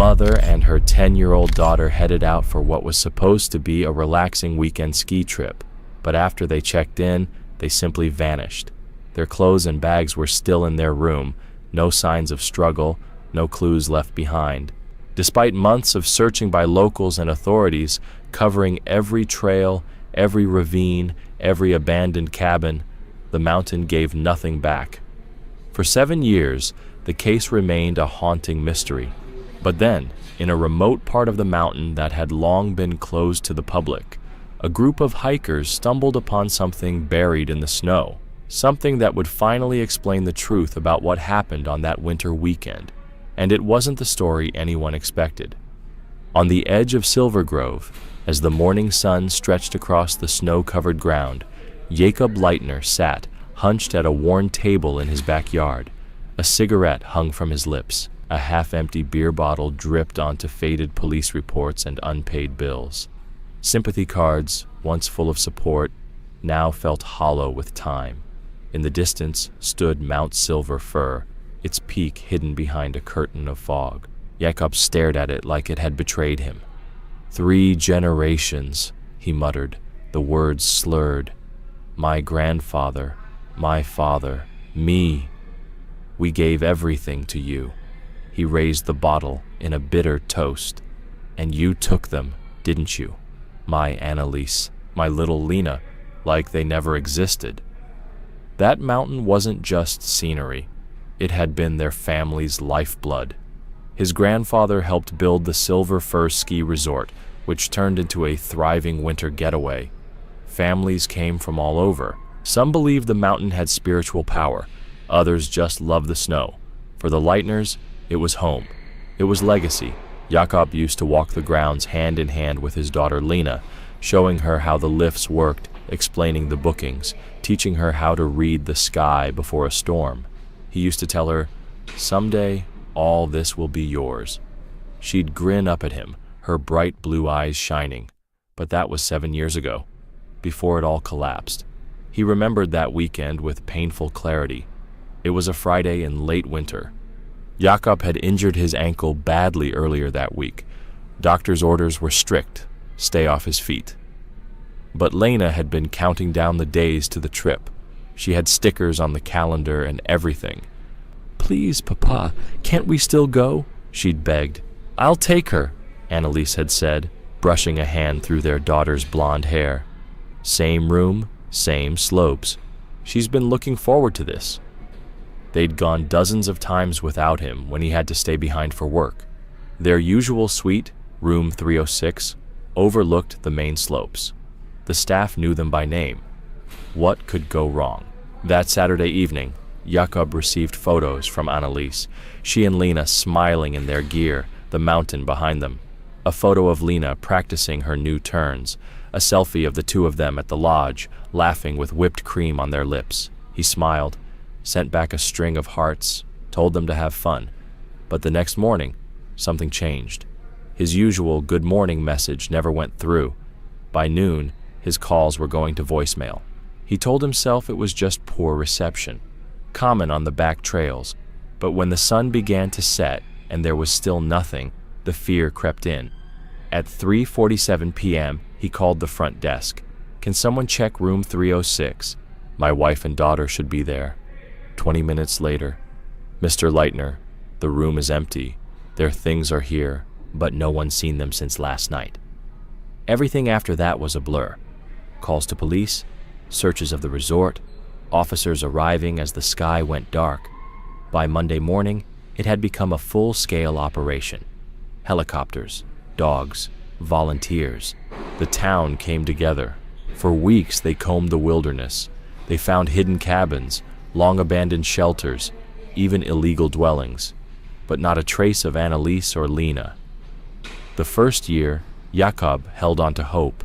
mother and her 10-year-old daughter headed out for what was supposed to be a relaxing weekend ski trip, but after they checked in, they simply vanished. Their clothes and bags were still in their room, no signs of struggle, no clues left behind. Despite months of searching by locals and authorities, covering every trail, every ravine, every abandoned cabin, the mountain gave nothing back. For 7 years, the case remained a haunting mystery. But then, in a remote part of the mountain that had long been closed to the public, a group of hikers stumbled upon something buried in the snow, something that would finally explain the truth about what happened on that winter weekend. And it wasn't the story anyone expected. On the edge of Silver Grove, as the morning sun stretched across the snow-covered ground, Jacob Leitner sat, hunched at a worn table in his backyard. A cigarette hung from his lips. A half-empty beer bottle dripped onto faded police reports and unpaid bills. Sympathy cards, once full of support, now felt hollow with time. In the distance stood Mount Silver Fir, its peak hidden behind a curtain of fog. Jacob stared at it like it had betrayed him. 3 generations, he muttered, the words slurred. My grandfather, my father, me. We gave everything to you. He raised the bottle in a bitter toast. And you took them, didn't you? My Annalise, my little Lena, like they never existed. That mountain wasn't just scenery. It had been their family's lifeblood. His grandfather helped build the Silver Fir ski resort, which turned into a thriving winter getaway. Families came from all over. Some believed the mountain had spiritual power. Others just loved the snow. For the Leitners, it was home. It was legacy. Jakob used to walk the grounds hand in hand with his daughter Lena, showing her how the lifts worked, explaining the bookings, teaching her how to read the sky before a storm. He used to tell her, "Someday, all this will be yours." She'd grin up at him, her bright blue eyes shining. But that was 7 years ago, before it all collapsed. He remembered that weekend with painful clarity. It was a Friday in late winter. Jakob had injured his ankle badly earlier that week. Doctor's orders were strict, stay off his feet. But Lena had been counting down the days to the trip. She had stickers on the calendar and everything. "Please, Papa, can't we still go?" she'd begged. "I'll take her," Annalise had said, brushing a hand through their daughter's blonde hair. Same room, same slopes. She's been looking forward to this. They'd gone dozens of times without him when he had to stay behind for work. Their usual suite, room 306, overlooked the main slopes. The staff knew them by name. What could go wrong? That Saturday evening, Jakob received photos from Annalise, she and Lena smiling in their gear, the mountain behind them. A photo of Lena practicing her new turns, a selfie of the two of them at the lodge, laughing with whipped cream on their lips. He smiled, sent back a string of hearts, told them to have fun. But the next morning, something changed. His usual good morning message never went through. By noon, his calls were going to voicemail. He told himself it was just poor reception, common on the back trails. But when the sun began to set and there was still nothing, the fear crept in. At 3:47 p.m., he called the front desk. "Can someone check room 306? My wife and daughter should be there." 20 minutes later, "Mr. Leitner, the room is empty. Their things are here, but no one's seen them since last night." Everything after that was a blur. Calls to police, searches of the resort, officers arriving as the sky went dark. By Monday morning, it had become a full-scale operation. Helicopters, dogs, volunteers. The town came together. For weeks they combed the wilderness. They found hidden cabins, long-abandoned shelters, even illegal dwellings, but not a trace of Annalise or Lena. The first year, Jakob held on to hope.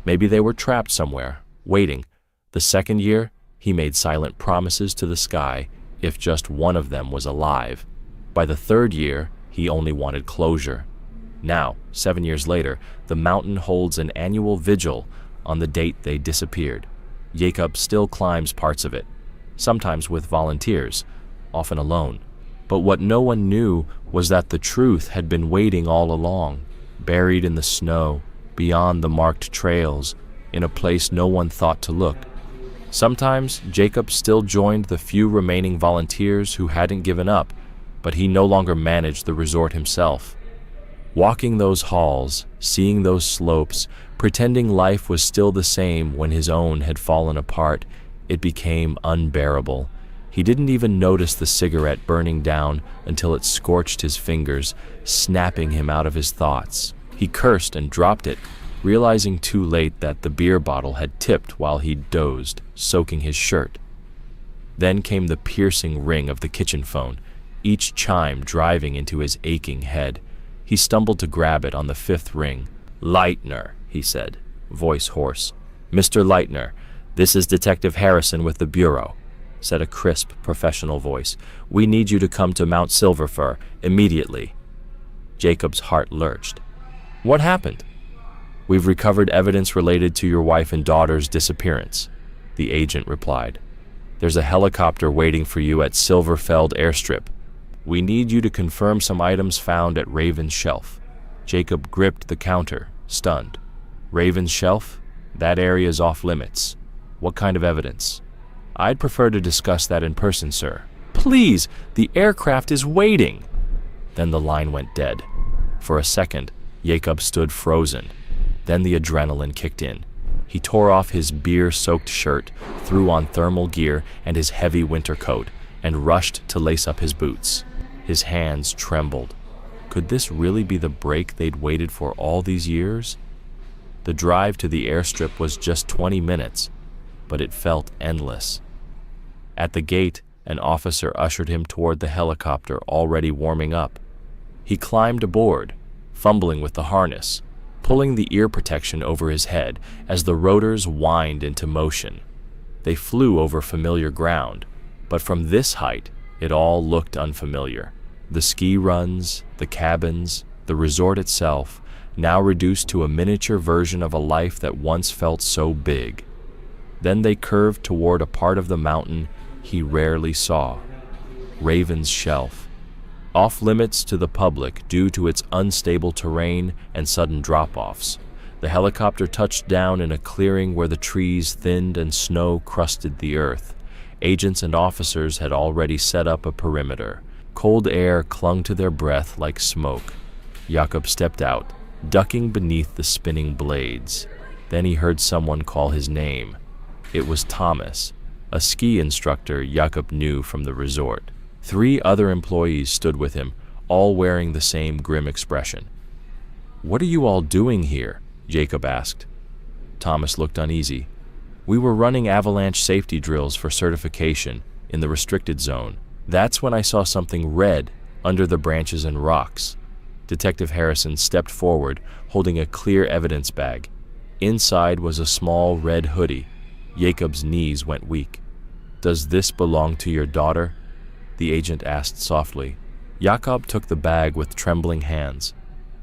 Maybe they were trapped somewhere, waiting. The second year, he made silent promises to the sky if just one of them was alive. By the third year, he only wanted closure. Now, 7 years later, the mountain holds an annual vigil on the date they disappeared. Jacob still climbs parts of it, sometimes with volunteers, often alone. But what no one knew was that the truth had been waiting all along, buried in the snow, beyond the marked trails, in a place no one thought to look. Sometimes Jacob still joined the few remaining volunteers who hadn't given up, but he no longer managed the resort himself. Walking those halls, seeing those slopes, pretending life was still the same when his own had fallen apart, it became unbearable. He didn't even notice the cigarette burning down until it scorched his fingers, snapping him out of his thoughts. He cursed and dropped it, realizing too late that the beer bottle had tipped while he dozed, soaking his shirt. Then came the piercing ring of the kitchen phone, each chime driving into his aching head. He stumbled to grab it on the fifth ring. "Leitner," he said, voice hoarse. "Mr. Leitner, this is Detective Harrison with the Bureau," said a crisp, professional voice. "We need you to come to Mount Silver immediately." Jacob's heart lurched. "What happened?" "We've recovered evidence related to your wife and daughter's disappearance," the agent replied. "There's a helicopter waiting for you at Silverfeld Airstrip. We need you to confirm some items found at Raven's Shelf." Jacob gripped the counter, stunned. "Raven's Shelf? That area is off limits. What kind of evidence?" "I'd prefer to discuss that in person, sir." "Please, the aircraft is waiting." Then the line went dead. For a second, Jacob stood frozen. Then the adrenaline kicked in. He tore off his beer-soaked shirt, threw on thermal gear and his heavy winter coat, and rushed to lace up his boots. His hands trembled. Could this really be the break they'd waited for all these years? The drive to the airstrip was just 20 minutes, but it felt endless. At the gate, an officer ushered him toward the helicopter already warming up. He climbed aboard, fumbling with the harness, pulling the ear protection over his head as the rotors whined into motion. They flew over familiar ground, but from this height, it all looked unfamiliar. The ski runs, the cabins, the resort itself, now reduced to a miniature version of a life that once felt so big. Then they curved toward a part of the mountain he rarely saw, Raven's Shelf, off limits to the public due to its unstable terrain and sudden drop-offs. The helicopter touched down in a clearing where the trees thinned and snow crusted the earth. Agents and officers had already set up a perimeter. Cold air clung to their breath like smoke. Jacob stepped out, ducking beneath the spinning blades. Then he heard someone call his name. It was Thomas, a ski instructor Jacob knew from the resort. 3 other employees stood with him, all wearing the same grim expression. "What are you all doing here?" Jacob asked. Thomas looked uneasy. "We were running avalanche safety drills for certification in the restricted zone. That's when I saw something red under the branches and rocks." Detective Harrison stepped forward, holding a clear evidence bag. Inside was a small red hoodie. Jacob's knees went weak. "Does this belong to your daughter?" the agent asked softly. Jacob took the bag with trembling hands.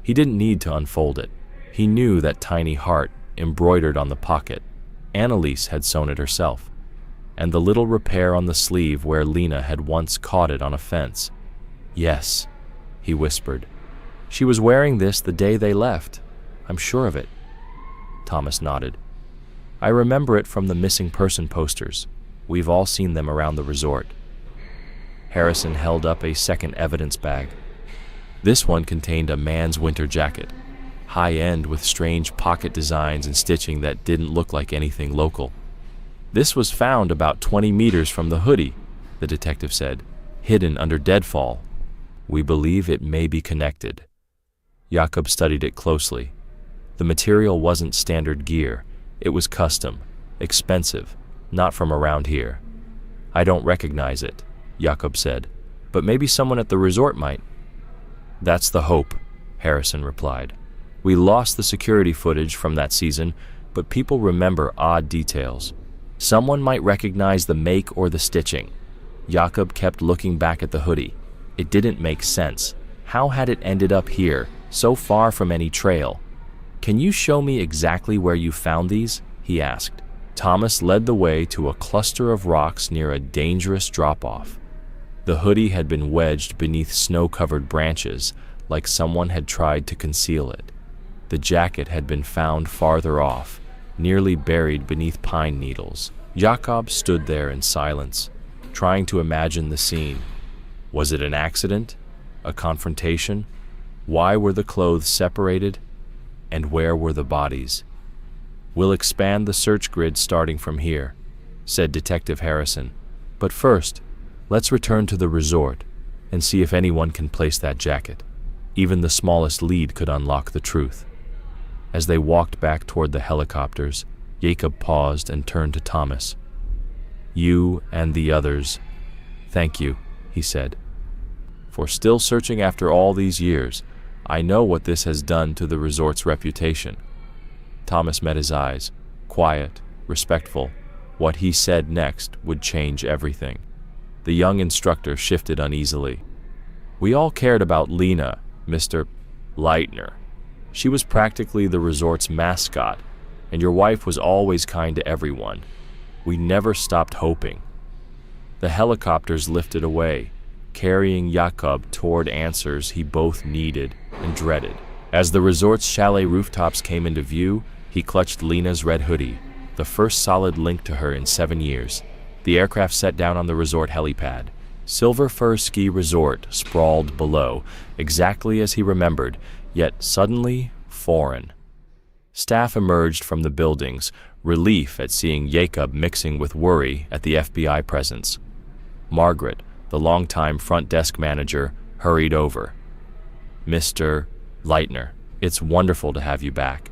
He didn't need to unfold it. He knew that tiny heart embroidered on the pocket. Annalise had sewn it herself, and the little repair on the sleeve where Lena had once caught it on a fence. "Yes," he whispered. "She was wearing this the day they left. I'm sure of it." Thomas nodded. "I remember it from the missing person posters. We've all seen them around the resort." Harrison held up a second evidence bag. This one contained a man's winter jacket, high-end with strange pocket designs and stitching that didn't look like anything local. "This was found about 20 meters from the hoodie," the detective said, "hidden under deadfall. We believe it may be connected." Jacob studied it closely. The material wasn't standard gear. It was custom, expensive, not from around here. "I don't recognize it," Jacob said, "but maybe someone at the resort might." "That's the hope," Harrison replied. "We lost the security footage from that season, but people remember odd details. Someone might recognize the make or the stitching." Jacob kept looking back at the hoodie. It didn't make sense. How had it ended up here, so far from any trail? "Can you show me exactly where you found these?" he asked. Thomas led the way to a cluster of rocks near a dangerous drop-off. The hoodie had been wedged beneath snow-covered branches, like someone had tried to conceal it. The jacket had been found farther off, nearly buried beneath pine needles. Jakob stood there in silence, trying to imagine the scene. Was it an accident? A confrontation? Why were the clothes separated? And where were the bodies? "We'll expand the search grid starting from here," said Detective Harrison. "But first, let's return to the resort and see if anyone can place that jacket. Even the smallest lead could unlock the truth." As they walked back toward the helicopters, Jacob paused and turned to Thomas. "You and the others, thank you," he said. "For still searching after all these years. I know what this has done to the resort's reputation." Thomas met his eyes, quiet, respectful. What he said next would change everything. The young instructor shifted uneasily. "We all cared about Lena, Mr. Leitner. She was practically the resort's mascot, and your wife was always kind to everyone. We never stopped hoping." The helicopters lifted away, carrying Jakob toward answers he both needed and dreaded. As the resort's chalet rooftops came into view, he clutched Lena's red hoodie, the first solid link to her in 7 years. The aircraft set down on the resort helipad. Silver Fir Ski Resort sprawled below, exactly as he remembered, yet suddenly foreign. Staff emerged from the buildings, relief at seeing Jacob mixing with worry at the FBI presence. Margaret, the longtime front desk manager, hurried over. "Mr. Leitner, it's wonderful to have you back."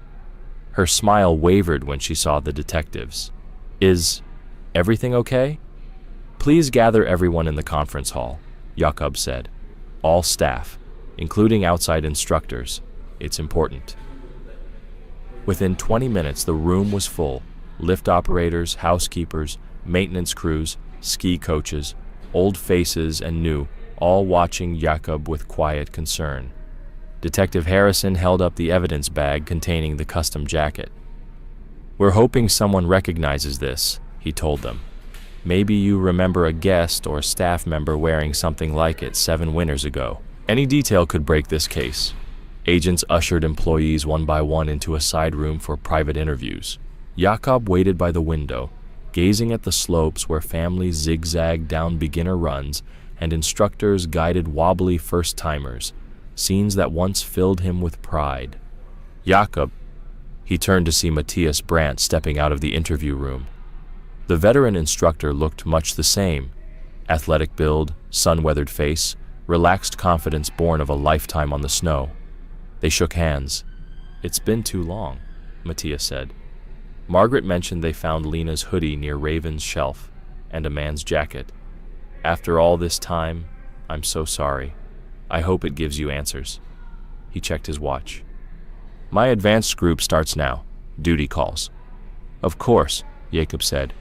Her smile wavered when she saw the detectives. "Is everything okay?" "Please gather everyone in the conference hall," Jakob said. "All staff, including outside instructors. It's important." Within 20 minutes, the room was full. Lift operators, housekeepers, maintenance crews, ski coaches, old faces and new, all watching Jakob with quiet concern. Detective Harrison held up the evidence bag containing the custom jacket. "We're hoping someone recognizes this," he told them. "Maybe you remember a guest or staff member wearing something like it 7 winters ago. Any detail could break this case." Agents ushered employees one by one into a side room for private interviews. Jakob waited by the window, gazing at the slopes where families zigzagged down beginner runs and instructors guided wobbly first-timers, scenes that once filled him with pride. "Jakob," he turned to see Matthias Brandt stepping out of the interview room. The veteran instructor looked much the same. Athletic build, sun-weathered face, relaxed confidence born of a lifetime on the snow. They shook hands. "It's been too long," Matthias said. Margaret mentioned they found Lena's hoodie near Raven's shelf, and a man's jacket. "After all this time, I'm so sorry. I hope it gives you answers." He checked his watch. "My advanced group starts now. Duty calls." "Of course," Jacob said.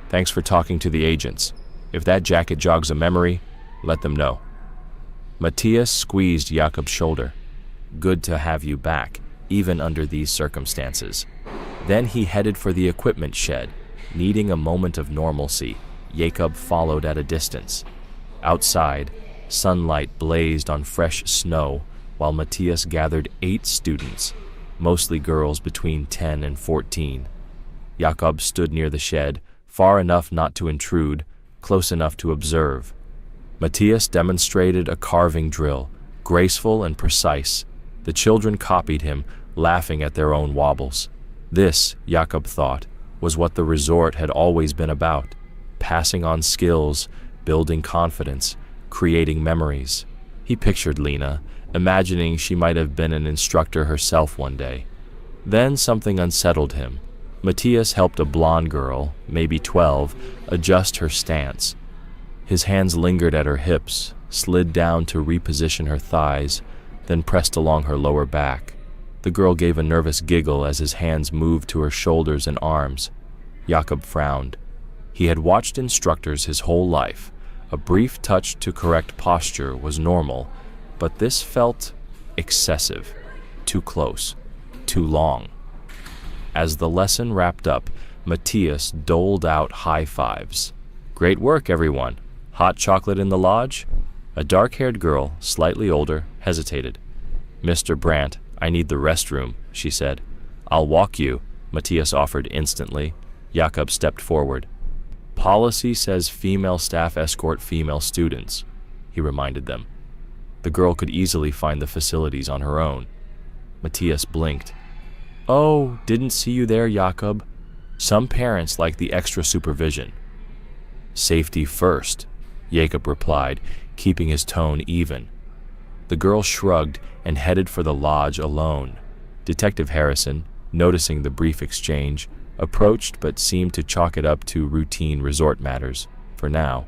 "Thanks for talking to the agents. If that jacket jogs a memory, let them know." Matthias squeezed Jakob's shoulder. "Good to have you back, even under these circumstances." Then he headed for the equipment shed, needing a moment of normalcy. Jacob followed at a distance. Outside, sunlight blazed on fresh snow, while Matthias gathered 8 students, mostly girls between 10 and 14. Jakob stood near the shed, far enough not to intrude, close enough to observe. Matthias demonstrated a carving drill, graceful and precise. The children copied him, laughing at their own wobbles. This, Jakob thought, was what the resort had always been about, passing on skills, building confidence, creating memories. He pictured Lena, imagining she might have been an instructor herself one day. Then something unsettled him. Matthias helped a blonde girl, maybe 12, adjust her stance. His hands lingered at her hips, slid down to reposition her thighs, then pressed along her lower back. The girl gave a nervous giggle as his hands moved to her shoulders and arms. Jakob frowned. He had watched instructors his whole life. A brief touch to correct posture was normal, but this felt excessive, too close, too long. As the lesson wrapped up, Matthias doled out high fives. "Great work, everyone. Hot chocolate in the lodge? A dark-haired girl, slightly older, hesitated. Mr. Brandt, I need the restroom, she said. I'll walk you, Matthias offered instantly. Jakob stepped forward. Policy says female staff escort female students, he reminded them. The girl could easily find the facilities on her own. Matthias blinked. Oh, didn't see you there, Jakob. Some parents like the extra supervision. Safety first, Jakob replied, keeping his tone even. The girl shrugged and headed for the lodge alone. Detective Harrison, noticing the brief exchange, approached but seemed to chalk it up to routine resort matters, for now.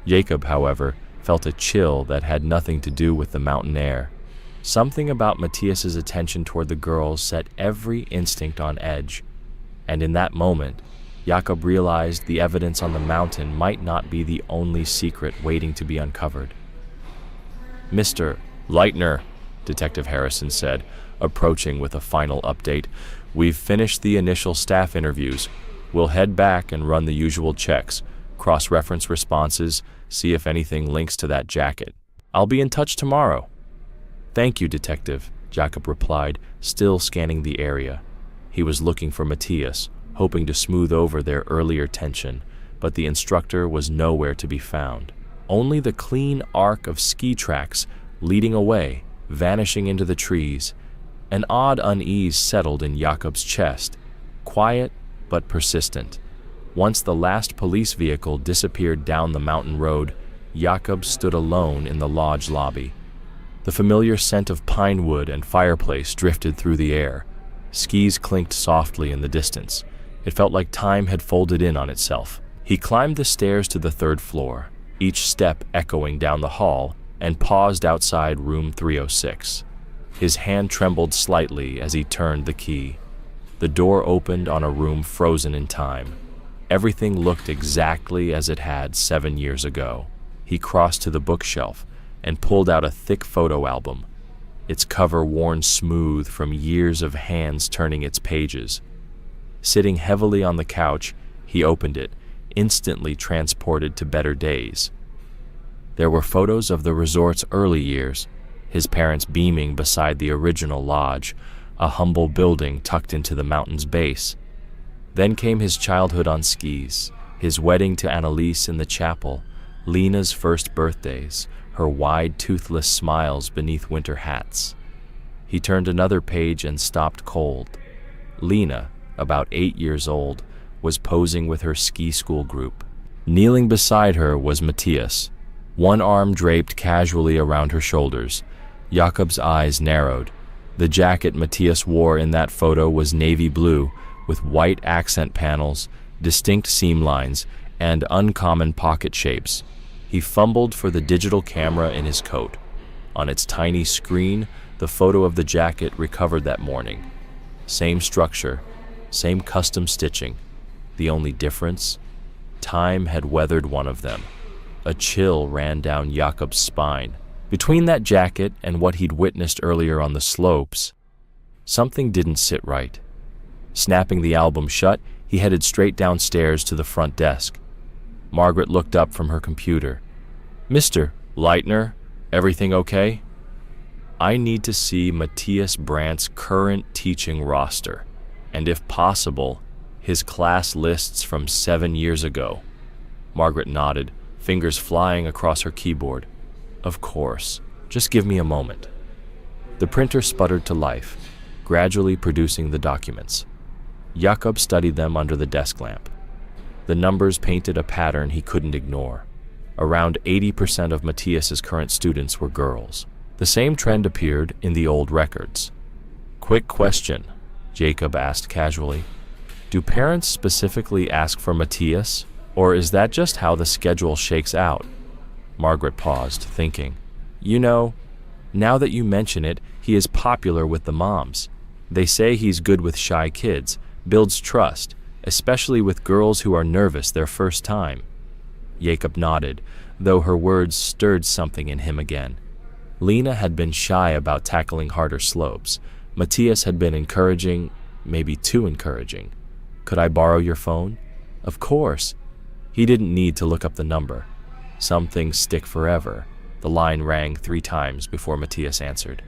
Jakob, however, felt a chill that had nothing to do with the mountain air. Something about Matthias's attention toward the girls set every instinct on edge, and in that moment, Jakob realized the evidence on the mountain might not be the only secret waiting to be uncovered. Mr. Leitner, Detective Harrison said, approaching with a final update. We've finished the initial staff interviews. We'll head back and run the usual checks, cross-reference responses, see if anything links to that jacket. I'll be in touch tomorrow. Thank you, Detective, Jakob replied, still scanning the area. He was looking for Matthias, hoping to smooth over their earlier tension, but the instructor was nowhere to be found. Only the clean arc of ski tracks leading away, vanishing into the trees. An odd unease settled in Jakob's chest, quiet but persistent. Once the last police vehicle disappeared down the mountain road, Jakob stood alone in the lodge lobby. The familiar scent of pine wood and fireplace drifted through the air. Skis clinked softly in the distance. It felt like time had folded in on itself. He climbed the stairs to the third floor, each step echoing down the hall, and paused outside room 306. His hand trembled slightly as he turned the key. The door opened on a room frozen in time. Everything looked exactly as it had 7 years ago. He crossed to the bookshelf and pulled out a thick photo album, its cover worn smooth from years of hands turning its pages. Sitting heavily on the couch, he opened it, instantly transported to better days. There were photos of the resort's early years, his parents beaming beside the original lodge, a humble building tucked into the mountain's base. Then came his childhood on skis, his wedding to Annalise in the chapel, Lena's first birthdays, her wide, toothless smiles beneath winter hats. He turned another page and stopped cold. Lena, about 8 years old, was posing with her ski school group. Kneeling beside her was Matthias, one arm draped casually around her shoulders. Jakob's eyes narrowed. The jacket Matthias wore in that photo was navy blue, with white accent panels, distinct seam lines, and uncommon pocket shapes. He fumbled for the digital camera in his coat. On its tiny screen, the photo of the jacket recovered that morning. Same structure, same custom stitching. The only difference? Time had weathered one of them. A chill ran down Jakob's spine. Between that jacket and what he'd witnessed earlier on the slopes, something didn't sit right. Snapping the album shut, he headed straight downstairs to the front desk. Margaret looked up from her computer. Mr. Leitner, everything okay? I need to see Matthias Brandt's current teaching roster, and if possible, his class lists from 7 years ago. Margaret nodded, fingers flying across her keyboard. Of course, just give me a moment. The printer sputtered to life, gradually producing the documents. Jakob studied them under the desk lamp. The numbers painted a pattern he couldn't ignore. Around 80% of Matthias's current students were girls. The same trend appeared in the old records. Quick question, Jakob asked casually. Do parents specifically ask for Matthias, or is that just how the schedule shakes out? Margaret paused, thinking. You know, now that you mention it, he is popular with the moms. They say he's good with shy kids, builds trust, especially with girls who are nervous their first time. Jakob nodded, though her words stirred something in him again. Lena had been shy about tackling harder slopes. Matthias had been encouraging, maybe too encouraging. Could I borrow your phone? Of course. He didn't need to look up the number. Some things stick forever. The line rang 3 times before Matthias answered.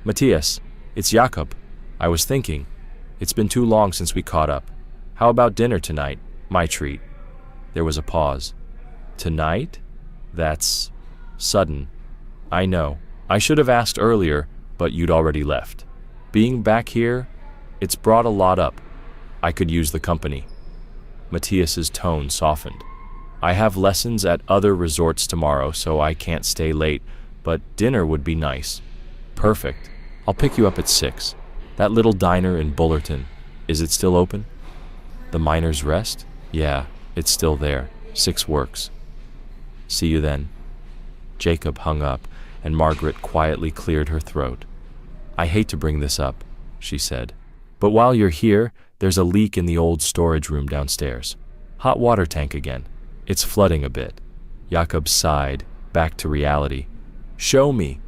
Matthias, it's Jakob. I was thinking, it's been too long since we caught up. How about dinner tonight? My treat. There was a pause. Tonight? That's sudden. I know. I should have asked earlier, but you'd already left. Being back here, it's brought a lot up. I could use the company. Matthias's tone softened. I have lessons at other resorts tomorrow, so I can't stay late, but dinner would be nice. Perfect. I'll pick you up at 6. That little diner in Bullerton, is it still open? The Miner's Rest? Yeah, it's still there. 6 works. See you then. Jacob hung up, and Margaret quietly cleared her throat. I hate to bring this up, she said, but while you're here, there's a leak in the old storage room downstairs. Hot water tank again. It's flooding a bit. Jakob sighed, back to reality. Show me.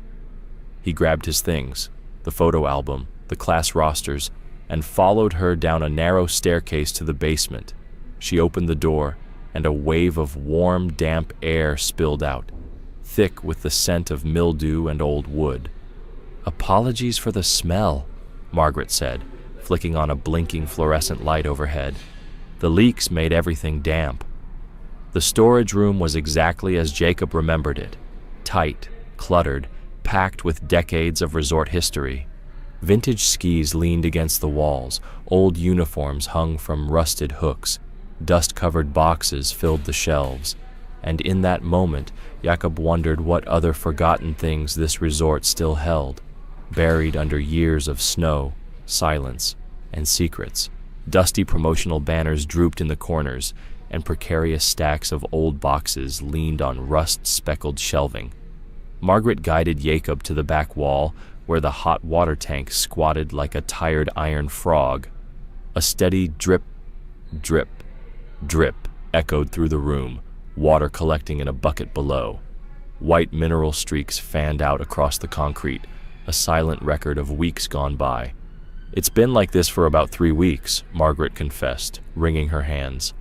He grabbed his things, the photo album, the class rosters, and followed her down a narrow staircase to the basement. She opened the door, and a wave of warm, damp air spilled out, thick with the scent of mildew and old wood. Apologies for the smell, Margaret said, flicking on a blinking fluorescent light overhead. The leaks made everything damp. The storage room was exactly as Jacob remembered it, tight, cluttered, packed with decades of resort history. Vintage skis leaned against the walls, old uniforms hung from rusted hooks, dust-covered boxes filled the shelves, and in that moment, Jakob wondered what other forgotten things this resort still held, buried under years of snow, silence, and secrets. Dusty promotional banners drooped in the corners, and precarious stacks of old boxes leaned on rust-speckled shelving. Margaret guided Jacob to the back wall, where the hot water tank squatted like a tired iron frog. A steady drip, drip, drip echoed through the room, water collecting in a bucket below. White mineral streaks fanned out across the concrete, a silent record of weeks gone by. It's been like this for about 3 weeks, Margaret confessed, wringing her hands.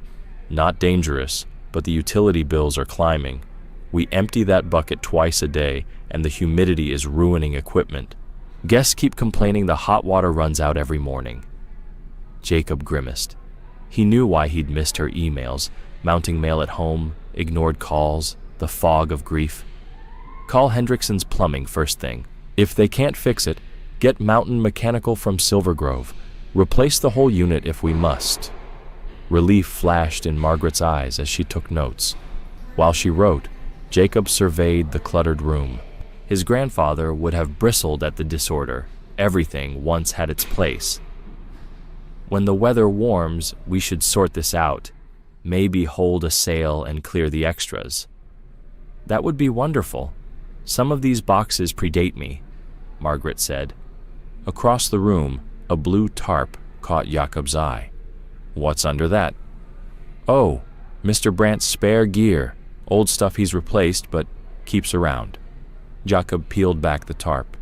Not dangerous, but the utility bills are climbing. We empty that bucket twice a day, and the humidity is ruining equipment. Guests keep complaining the hot water runs out every morning. Jacob grimaced. He knew why he'd missed her emails, mounting mail at home, ignored calls, the fog of grief. Call Hendrickson's Plumbing first thing. If they can't fix it, get Mountain Mechanical from Silver Grove. Replace the whole unit if we must. Relief flashed in Margaret's eyes as she took notes. While she wrote, Jacob surveyed the cluttered room. His grandfather would have bristled at the disorder. Everything once had its place. When the weather warms, we should sort this out. Maybe hold a sale and clear the extras. That would be wonderful. Some of these boxes predate me, Margaret said. Across the room, a blue tarp caught Jakob's eye. What's under that? Oh, Mr. Brandt's spare gear. Old stuff he's replaced, but keeps around. Jakob peeled back the tarp.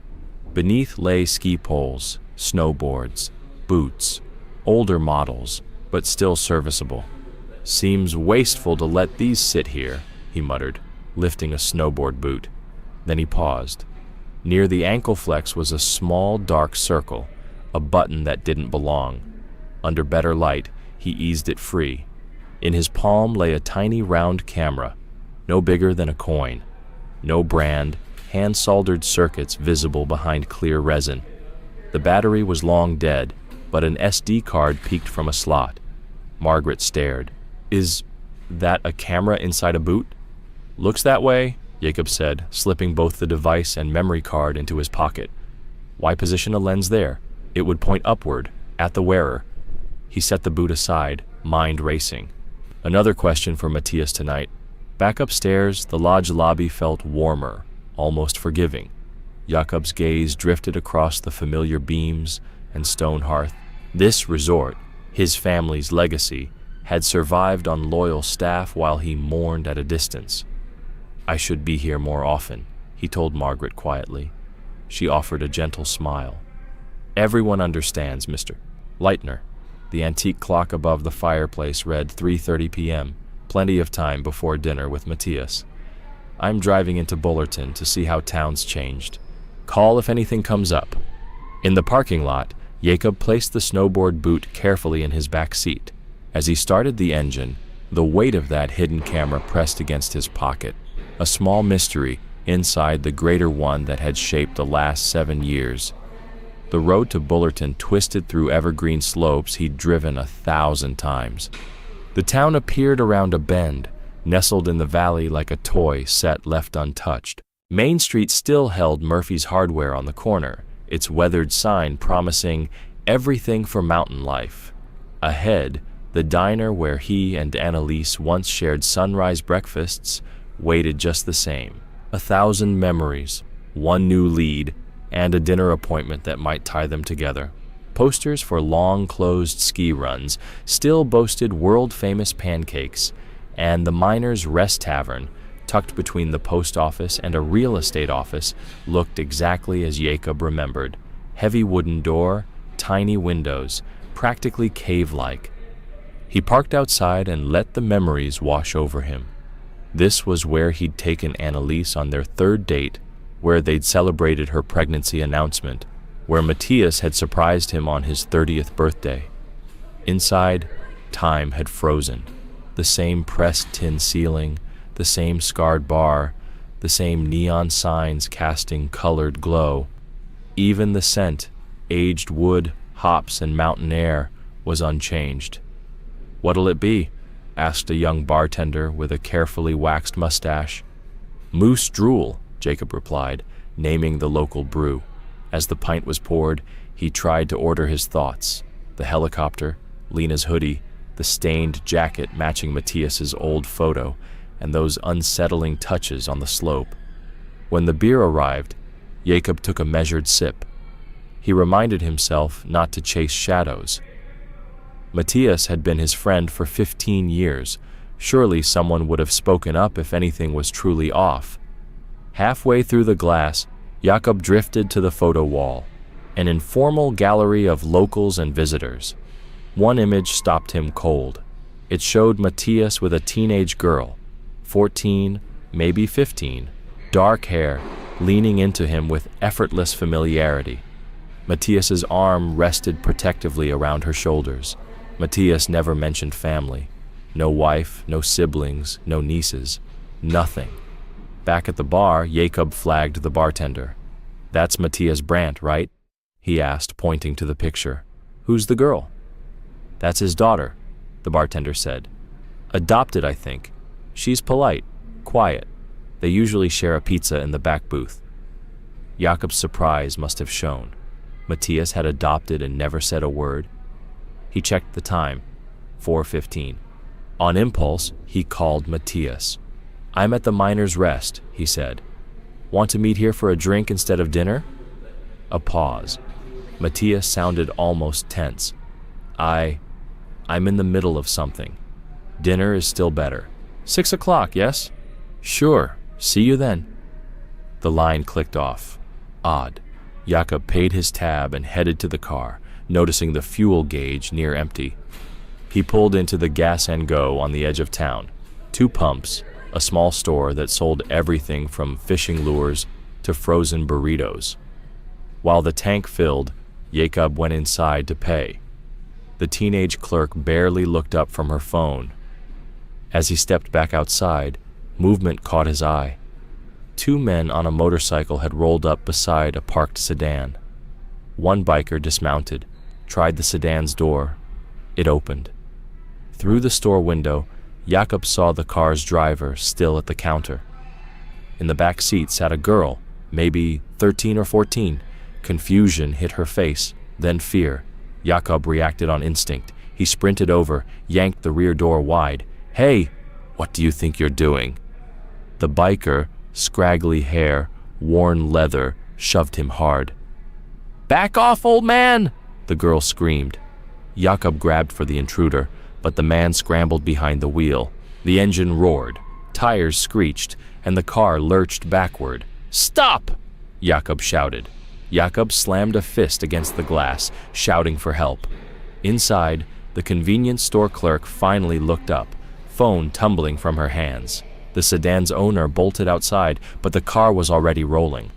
Beneath lay ski poles, snowboards, boots, older models, but still serviceable. Seems wasteful to let these sit here, he muttered, lifting a snowboard boot. Then he paused. Near the ankle flex was a small dark circle, a button that didn't belong. Under better light, he eased it free. In his palm lay a tiny round camera, no bigger than a coin. No brand, hand-soldered circuits visible behind clear resin. The battery was long dead, but an SD card peeked from a slot. Margaret stared. Is that a camera inside a boot? Looks that way, Jacob said, slipping both the device and memory card into his pocket. Why position a lens there? It would point upward, at the wearer. He set the boot aside, mind racing. Another question for Matthias tonight. Back upstairs, the lodge lobby felt warmer, almost forgiving. Jakob's gaze drifted across the familiar beams and stone hearth. This resort, his family's legacy, had survived on loyal staff while he mourned at a distance. I should be here more often, he told Margaret quietly. She offered a gentle smile. Everyone understands, Mr. Leitner. The antique clock above the fireplace read 3:30 p.m., plenty of time before dinner with Matthias. I'm driving into Bullerton to see how town's changed. Call if anything comes up." In the parking lot, Jacob placed the snowboard boot carefully in his back seat. As he started the engine, the weight of that hidden camera pressed against his pocket, a small mystery inside the greater one that had shaped the last 7 years. The road to Bullerton twisted through evergreen slopes he'd driven 1,000 times. The town appeared around a bend, nestled in the valley like a toy set left untouched. Main Street still held Murphy's Hardware on the corner, its weathered sign promising everything for mountain life. Ahead, the diner where he and Annalise once shared sunrise breakfasts waited just the same. 1,000 memories, one new lead, and a dinner appointment that might tie them together. Posters for long-closed ski runs still boasted world-famous pancakes, and the Miners' Rest Tavern, tucked between the post office and a real estate office, looked exactly as Jacob remembered. Heavy wooden door, tiny windows, practically cave-like. He parked outside and let the memories wash over him. This was where he'd taken Annalise on their 3rd date, where they'd celebrated her pregnancy announcement, where Matthias had surprised him on his 30th birthday. Inside, time had frozen. The same pressed tin ceiling, the same scarred bar, the same neon signs casting colored glow. Even the scent, aged wood, hops, and mountain air, was unchanged. "What'll it be?" asked a young bartender with a carefully waxed mustache. "Moose drool," Jacob replied, naming the local brew. As the pint was poured, he tried to order his thoughts. The helicopter, Lena's hoodie, the stained jacket matching Matthias's old photo, and those unsettling touches on the slope. When the beer arrived, Jacob took a measured sip. He reminded himself not to chase shadows. Matthias had been his friend for 15 years. Surely someone would have spoken up if anything was truly off. Halfway through the glass, Jacob drifted to the photo wall, an informal gallery of locals and visitors. One image stopped him cold. It showed Matthias with a teenage girl, 14, maybe 15, dark hair, leaning into him with effortless familiarity. Matthias's arm rested protectively around her shoulders. Matthias never mentioned family. No wife, no siblings, no nieces, nothing. Back at the bar, Jacob flagged the bartender. "That's Matthias Brandt, right?" he asked, pointing to the picture. "Who's the girl?" "That's his daughter," the bartender said. "Adopted, I think. She's polite, quiet. They usually share a pizza in the back booth." Jacob's surprise must have shown. Matthias had adopted and never said a word. He checked the time, 4:15. On impulse, he called Matthias. "I'm at the Miners' Rest," he said. "Want to meet here for a drink instead of dinner?" A pause. Matthias sounded almost tense. I'm in the middle of something. Dinner is still better. 6 o'clock, yes?" "Sure. See you then." The line clicked off. Odd. Jacob paid his tab and headed to the car, noticing the fuel gauge near empty. He pulled into the Gas and Go on the edge of town. 2 pumps, a small store that sold everything from fishing lures to frozen burritos. While the tank filled, Jacob went inside to pay. The teenage clerk barely looked up from her phone. As he stepped back outside, movement caught his eye. 2 men on a motorcycle had rolled up beside a parked sedan. One biker dismounted, tried the sedan's door. It opened. Through the store window, Jacob saw the car's driver still at the counter. In the back seat sat a girl, maybe 13 or 14. Confusion hit her face, then fear. Jacob reacted on instinct. He sprinted over, yanked the rear door wide. "Hey, what do you think you're doing?" The biker, scraggly hair, worn leather, shoved him hard. "Back off, old man!" the girl screamed. Jacob grabbed for the intruder, but the man scrambled behind the wheel. The engine roared, tires screeched, and the car lurched backward. "Stop!" Jacob shouted. Jacob slammed a fist against the glass, shouting for help. Inside, the convenience store clerk finally looked up, phone tumbling from her hands. The sedan's owner bolted outside, but the car was already rolling.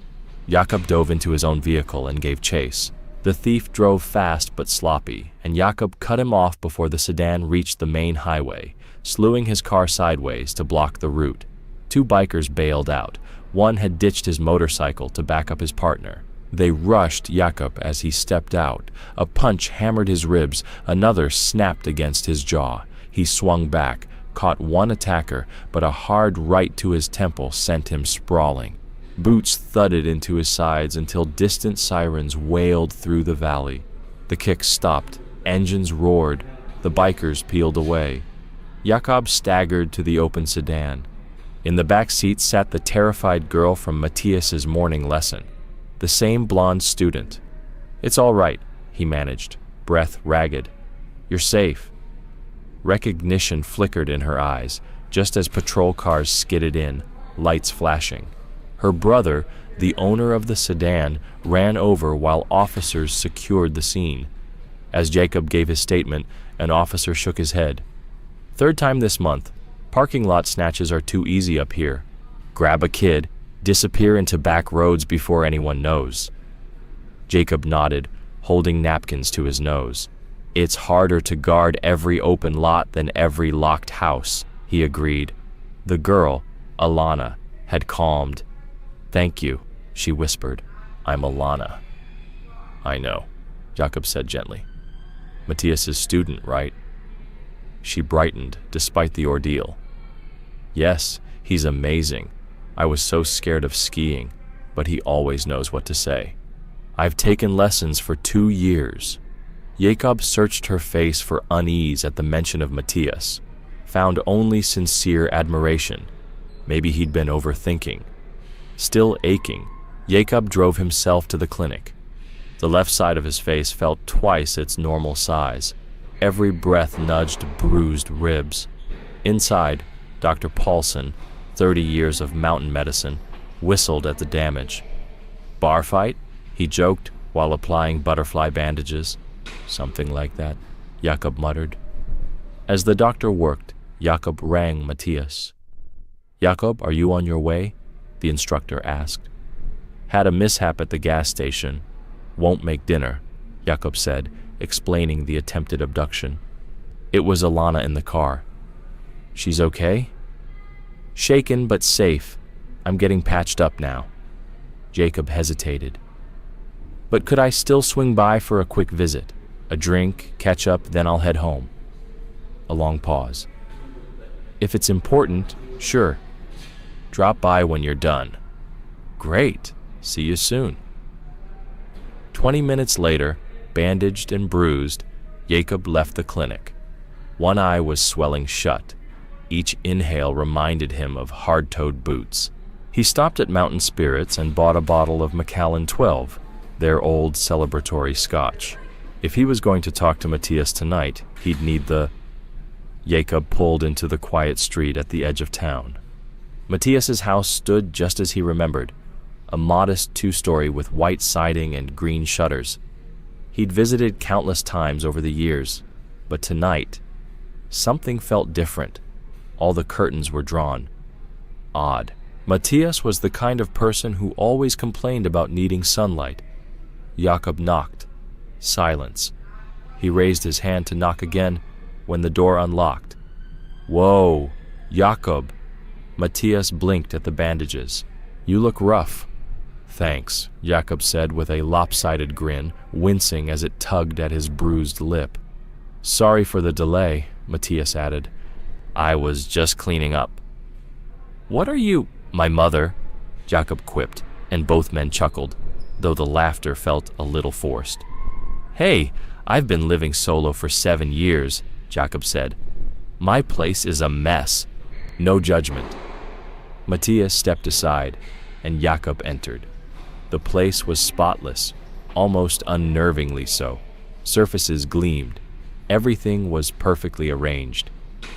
Jakob dove into his own vehicle and gave chase. The thief drove fast but sloppy, and Jakob cut him off before the sedan reached the main highway, slewing his car sideways to block the route. Two bikers bailed out. One had ditched his motorcycle to back up his partner. They rushed Jakob as he stepped out. A punch hammered his ribs, another snapped against his jaw. He swung back, caught one attacker, but a hard right to his temple sent him sprawling. Boots thudded into his sides until distant sirens wailed through the valley. The kick stopped, engines roared, the bikers peeled away. Jakob staggered to the open sedan. In the back seat sat the terrified girl from Matthias's morning lesson, the same blonde student. "It's all right," he managed, breath ragged. "You're safe." Recognition flickered in her eyes, just as patrol cars skidded in, lights flashing. Her brother, the owner of the sedan, ran over while officers secured the scene. As Jacob gave his statement, an officer shook his head. "Third time this month. Parking lot snatches are too easy up here. Grab a kid, disappear into back roads before anyone knows." Jacob nodded, holding napkins to his nose. "It's harder to guard every open lot than every locked house," he agreed. The girl, Alana, had calmed. "Thank you," she whispered. "I'm Alana." "I know," Jacob said gently. "Matthias's student, right?" She brightened despite the ordeal. "Yes, he's amazing. I was so scared of skiing, but he always knows what to say. I've taken lessons for 2 years." Jacob searched her face for unease at the mention of Matthias, found only sincere admiration. Maybe he'd been overthinking. Still aching, Jacob drove himself to the clinic. The left side of his face felt twice its normal size. Every breath nudged bruised ribs. Inside, Dr. Paulson, 30 years of mountain medicine, whistled at the damage. "Bar fight?" he joked while applying butterfly bandages. "Something like that," Jacob muttered. As the doctor worked, Jacob rang Matthias. "Jacob, are you on your way?" the instructor asked. "Had a mishap at the gas station. Won't make dinner," Jacob said, explaining the attempted abduction. It was Alana in the car. "She's okay?" "Shaken but safe. I'm getting patched up now." Jacob hesitated. "But could I still swing by for a quick visit? A drink, catch up, then I'll head home." A long pause. "If it's important, sure. Drop by when you're done." "Great. See you soon." 20 minutes later, bandaged and bruised, Jacob left the clinic. One eye was swelling shut. Each inhale reminded him of hard-toed boots. He stopped at Mountain Spirits and bought a bottle of Macallan 12, their old celebratory scotch. If he was going to talk to Matthias tonight, he'd need the... Jacob pulled into the quiet street at the edge of town. Matthias's house stood just as he remembered, a modest 2-story with white siding and green shutters. He'd visited countless times over the years, but tonight, something felt different. All the curtains were drawn. Odd. Matthias was the kind of person who always complained about needing sunlight. Jacob knocked. Silence. He raised his hand to knock again when the door unlocked. "Whoa, Jacob!" Matthias blinked at the bandages. "You look rough." "Thanks," Jacob said with a lopsided grin, wincing as it tugged at his bruised lip. "Sorry for the delay," Matthias added. "I was just cleaning up." "What are you—" "My mother," Jacob quipped, and both men chuckled, though the laughter felt a little forced. "Hey, I've been living solo for 7 years," Jacob said. "My place is a mess. No judgment." Matthias stepped aside, and Jacob entered. The place was spotless, almost unnervingly so. Surfaces gleamed. Everything was perfectly arranged.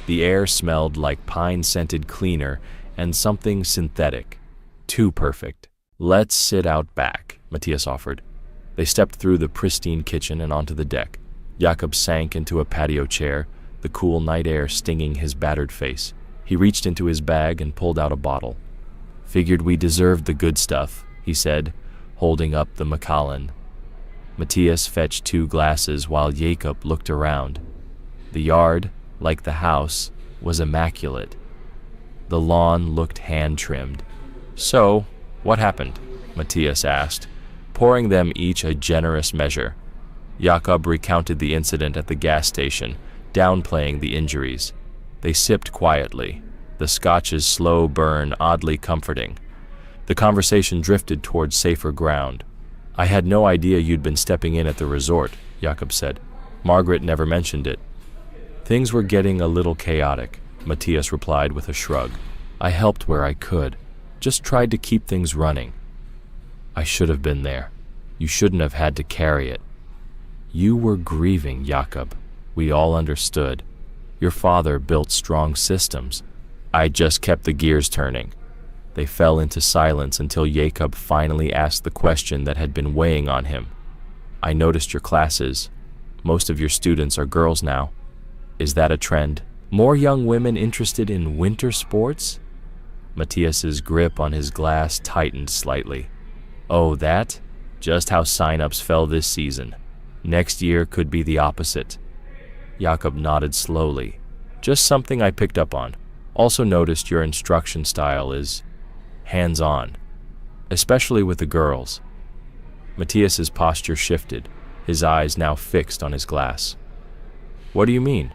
The air smelled like pine-scented cleaner and something synthetic. Too perfect. "Let's sit out back," Matthias offered. They stepped through the pristine kitchen and onto the deck. Jacob sank into a patio chair, the cool night air stinging his battered face. He reached into his bag and pulled out a bottle. "Figured we deserved the good stuff," he said, holding up the Macallan. Matthias fetched 2 glasses while Jacob looked around. The yard, like the house, was immaculate. The lawn looked hand-trimmed. "So, what happened?" Matthias asked, pouring them each a generous measure. Jacob recounted the incident at the gas station, downplaying the injuries. They sipped quietly, the scotch's slow burn oddly comforting. The conversation drifted towards safer ground. "I had no idea you'd been stepping in at the resort," Jacob said. "Margaret never mentioned it." "Things were getting a little chaotic," Matthias replied with a shrug. "I helped where I could, just tried to keep things running." "I should have been there. You shouldn't have had to carry it." "You were grieving, Jacob. We all understood. Your father built strong systems. I just kept the gears turning." They fell into silence until Jacob finally asked the question that had been weighing on him. "I noticed your classes. Most of your students are girls now. Is that a trend? More young women interested in winter sports?" Matthias's grip on his glass tightened slightly. "Oh, that? Just how sign-ups fell this season. Next year could be the opposite." Jacob nodded slowly. "Just something I picked up on. Also noticed your instruction style is hands-on, especially with the girls." Matthias's posture shifted, his eyes now fixed on his glass. "What do you mean?"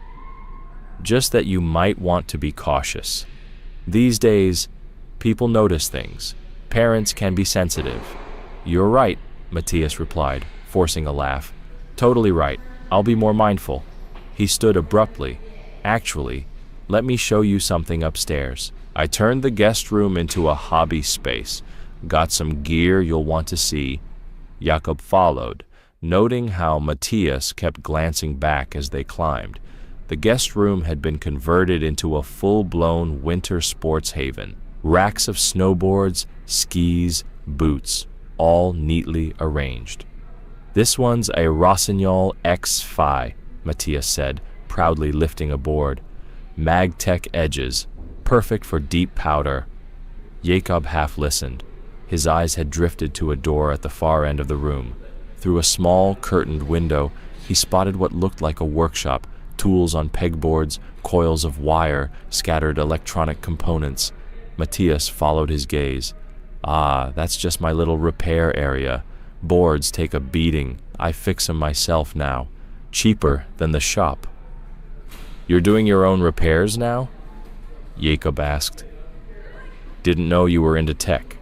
"Just that you might want to be cautious. These days, people notice things. Parents can be sensitive." "You're right," Matthias replied, forcing a laugh. "Totally right. I'll be more mindful." He stood abruptly. "Actually, let me show you something upstairs." I turned the guest room into a hobby space. "Got some gear you'll want to see." Jacob followed, noting how Matthias kept glancing back as they climbed. The guest room had been converted into a full-blown winter sports haven. Racks of snowboards, skis, boots, all neatly arranged. "This one's a Rossignol X-Fi," Matthias said, proudly lifting a board. "Magtech edges, perfect for deep powder." Jacob half listened. His eyes had drifted to a door at the far end of the room. Through a small, curtained window, he spotted what looked like a workshop, tools on pegboards, coils of wire, scattered electronic components. Matthias followed his gaze. "Ah, that's just my little repair area. Boards take a beating. I fix them myself now. Cheaper than the shop." "You're doing your own repairs now?" Jacob asked. "Didn't know you were into tech."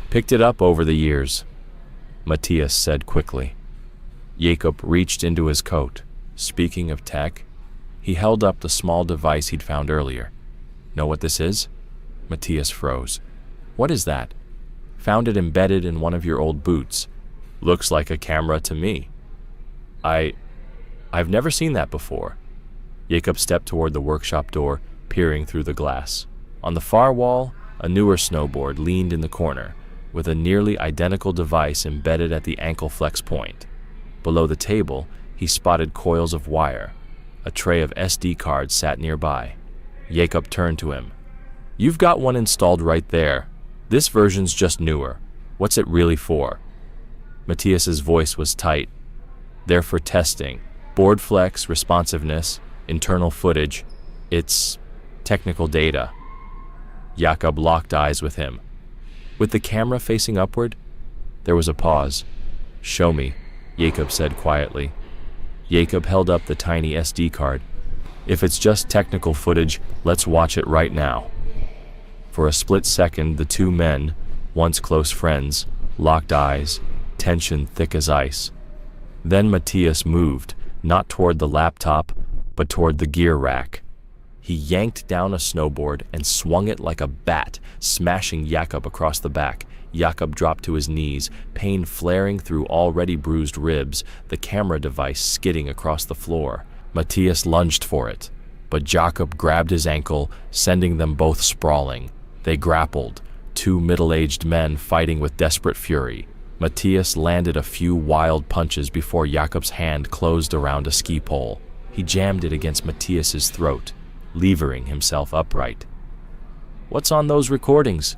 "Picked it up over the years," Matthias said quickly. Jacob reached into his coat. "Speaking of tech," he held up the small device he'd found earlier. "Know what this is?" Matthias froze. "What is that?" "Found it embedded in one of your old boots. Looks like a camera to me." I've never seen that before." Jacob stepped toward the workshop door, peering through the glass. On the far wall, a newer snowboard leaned in the corner, with a nearly identical device embedded at the ankle flex point. Below the table, he spotted coils of wire. A tray of SD cards sat nearby. Jacob turned to him. "You've got one installed right there. This version's just newer. What's it really for?" Matthias's voice was tight. "They're for testing. Board flex, responsiveness, internal footage. It's technical data." Jacob locked eyes with him. "With the camera facing upward?" There was a pause. "Show me," Jacob said quietly. Jacob held up the tiny SD card. "If it's just technical footage, let's watch it right now." For a split second, the two men, once close friends, locked eyes, tension thick as ice. Then Matthias moved, not toward the laptop, but toward the gear rack. He yanked down a snowboard and swung it like a bat, smashing Jacob across the back. Jacob dropped to his knees, pain flaring through already bruised ribs, the camera device skidding across the floor. Matthias lunged for it, but Jacob grabbed his ankle, sending them both sprawling. They grappled, two middle-aged men fighting with desperate fury. Matthias landed a few wild punches before Jacob's hand closed around a ski pole. He jammed it against Matthias's throat. levering himself upright. "What's on those recordings?"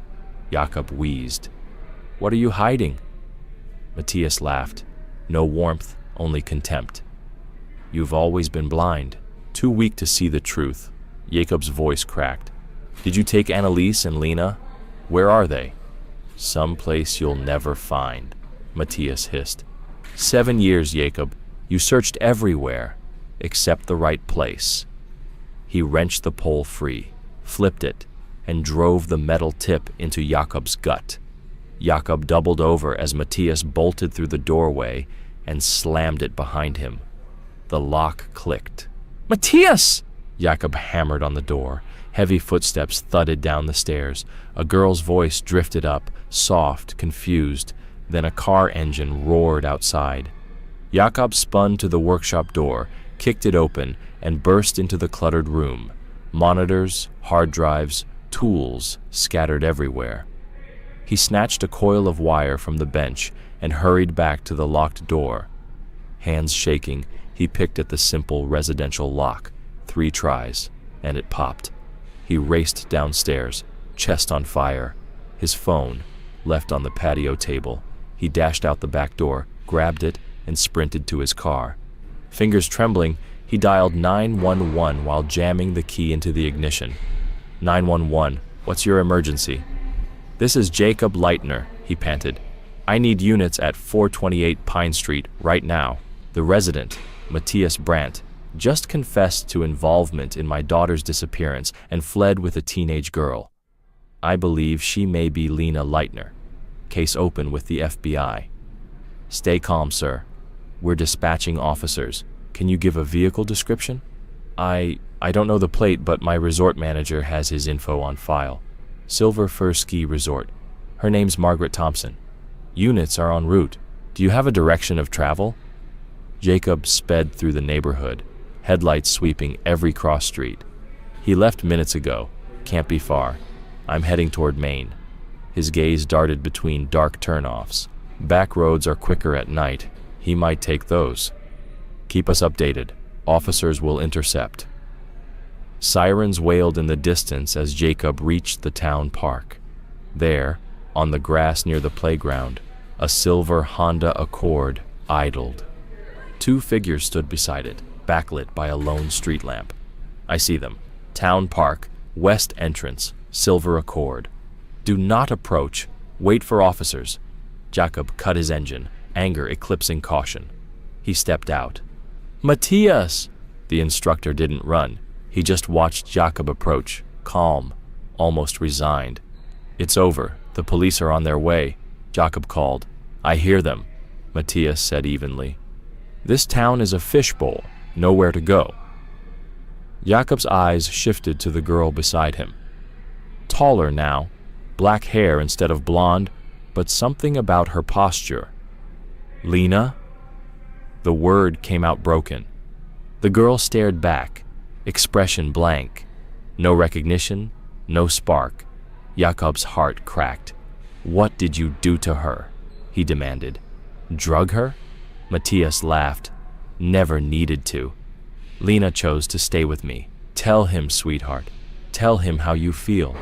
Jakob wheezed. "What are you hiding?" Matthias laughed. No warmth, only contempt. "You've always been blind, too weak to see the truth." Jacob's voice cracked. "Did you take Anneliese and Lena? Where are they?" "Someplace you'll never find," Matthias hissed. 7 years, Jacob. You searched everywhere, except the right place." He wrenched the pole free, flipped it, and drove the metal tip into Jakob's gut. Jakob doubled over as Matthias bolted through the doorway and slammed it behind him. The lock clicked. "Matthias!" Jakob hammered on the door. Heavy footsteps thudded down the stairs. A girl's voice drifted up, soft, confused. Then a car engine roared outside. Jakob spun to the workshop door, kicked it open, and burst into the cluttered room. Monitors, hard drives, tools scattered everywhere. He snatched a coil of wire from the bench and hurried back to the locked door. Hands shaking, he picked at the simple residential lock. 3 tries, and it popped. He raced downstairs, chest on fire. His phone, left on the patio table. He dashed out the back door, grabbed it, and sprinted to his car. Fingers trembling, he dialed 911 while jamming the key into the ignition. 911, what's your emergency?" "This is Jacob Leitner," he panted. "I need units at 428 Pine Street right now. The resident, Matthias Brandt, just confessed to involvement in my daughter's disappearance and fled with a teenage girl. I believe she may be Lena Leitner. Case open with the FBI. Stay calm, sir. We're dispatching officers. Can you give a vehicle description?" I don't know the plate, but my resort manager has his info on file. Silver Fir Ski Resort. Her name's Margaret Thompson. Units are en route. Do you have a direction of travel?" Jacob sped through the neighborhood, headlights sweeping every cross street. "He left minutes ago. Can't be far. I'm heading toward Maine." His gaze darted between dark turnoffs. "Back roads are quicker at night. He might take those. Keep us updated. Officers will intercept." Sirens wailed in the distance as Jacob reached the town park. There, on the grass near the playground, a silver Honda Accord idled. 2 figures stood beside it, backlit by a lone street lamp. "I see them. Town Park, west entrance, silver Accord. Do not approach. Wait for officers." Jacob cut his engine, anger eclipsing caution. He stepped out. "Matthias!" The instructor didn't run. He just watched Jacob approach, calm, almost resigned. "It's over. The police are on their way," Jacob called. "I hear them," Matthias said evenly. "This town is a fishbowl, nowhere to go." Jacob's eyes shifted to the girl beside him. Taller now, black hair instead of blonde, but something about her posture. "Lena?" The word came out broken. The girl stared back, expression blank. No recognition, no spark. Jacob's heart cracked. "What did you do to her?" he demanded. "Drug her?" Matthias laughed. "Never needed to. Lena chose to stay with me. Tell him, sweetheart. Tell him how you feel."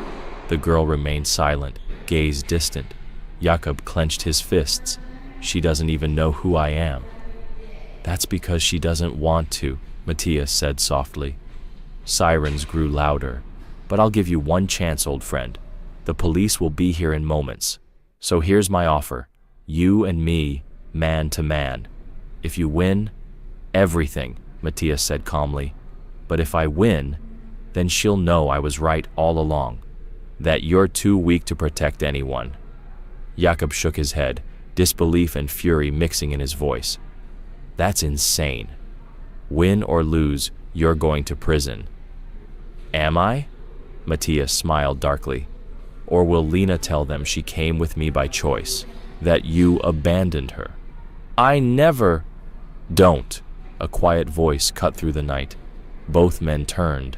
The girl remained silent, gaze distant. Jacob clenched his fists. "She doesn't even know who I am." "That's because she doesn't want to," Matthias said softly. Sirens grew louder. "But I'll give you one chance, old friend. The police will be here in moments. So here's my offer. You and me, man to man. If you win, everything," Matthias said calmly. "But if I win, then she'll know I was right all along. That you're too weak to protect anyone." Jacob shook his head, disbelief and fury mixing in his voice. "That's insane. Win or lose, you're going to prison." "Am I?" Matthias smiled darkly. "Or will Lena tell them she came with me by choice, that you abandoned her?" "I never—" "Don't." A quiet voice cut through the night. Both men turned.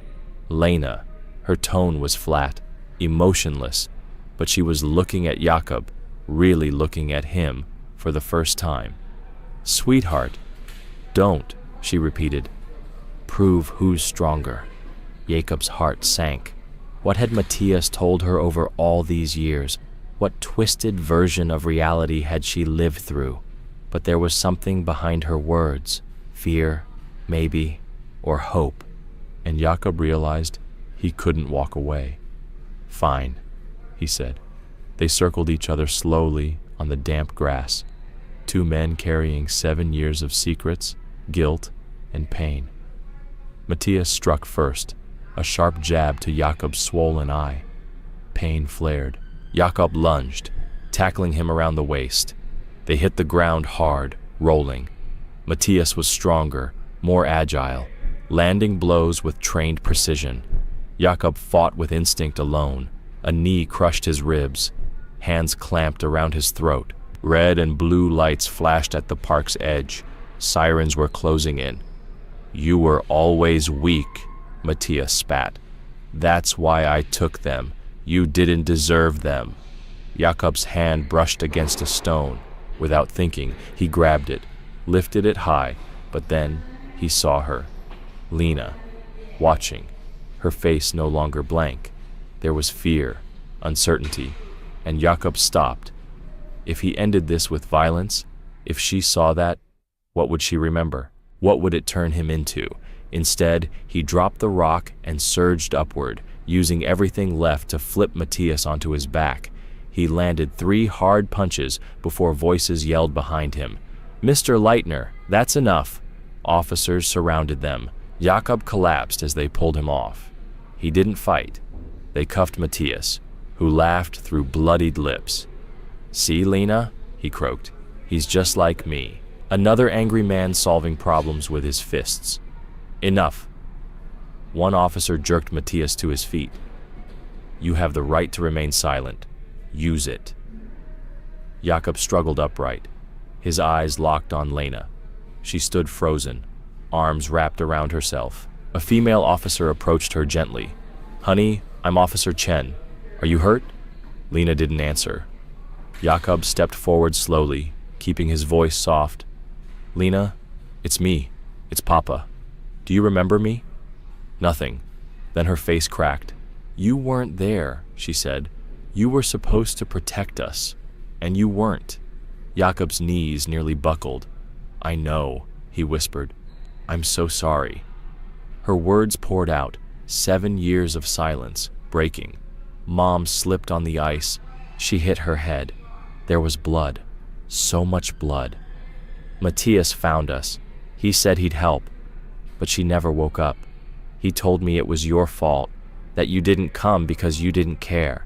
Lena, her tone was flat, emotionless, but she was looking at Jacob, really looking at him for the first time. "Sweetheart, don't," she repeated. "Prove who's stronger." Jacob's heart sank. What had Matthias told her over all these years? What twisted version of reality had she lived through? But there was something behind her words, fear, maybe, or hope. And Jakob realized he couldn't walk away. "Fine," he said. They circled each other slowly on the damp grass, two men carrying 7 years of secrets, guilt, and pain. Matthias struck first, a sharp jab to Jakob's swollen eye. Pain flared. Jakob lunged, tackling him around the waist. They hit the ground hard, rolling. Matthias was stronger, more agile, landing blows with trained precision. Jakob fought with instinct alone. A knee crushed his ribs. Hands clamped around his throat. Red and blue lights flashed at the park's edge. Sirens were closing in. "You were always weak," Matthias spat. "That's why I took them. You didn't deserve them." Jakob's hand brushed against a stone. Without thinking, he grabbed it, lifted it high, but then he saw her. Lena, watching, her face no longer blank. There was fear, uncertainty, and Jakob stopped. If he ended this with violence, if she saw that, what would she remember? What would it turn him into? Instead, he dropped the rock and surged upward, using everything left to flip Matthias onto his back. He landed 3 hard punches before voices yelled behind him. "Mr. Leitner, that's enough." Officers surrounded them. Jakob collapsed as they pulled him off. He didn't fight. They cuffed Matthias, who laughed through bloodied lips. "See, Lena?" he croaked. "He's just like me. Another angry man solving problems with his fists." "Enough." One officer jerked Matthias to his feet. "You have the right to remain silent. Use it." Jakob struggled upright. His eyes locked on Lena. She stood frozen, arms wrapped around herself. A female officer approached her gently. "Honey, I'm Officer Chen. Are you hurt?" Lena didn't answer. Jakob stepped forward slowly, keeping his voice soft. "Lena, it's me. It's Papa. Do you remember me?" Nothing. Then her face cracked. "You weren't there," she said. "You were supposed to protect us, and you weren't." Jakob's knees nearly buckled. "I know," he whispered. "I'm so sorry." Her words poured out, 7 years of silence, breaking. Mom slipped on the ice. She hit her head. There was blood. So much blood. Matthias found us. He said he'd help, but she never woke up. He told me it was your fault, that you didn't come because you didn't care.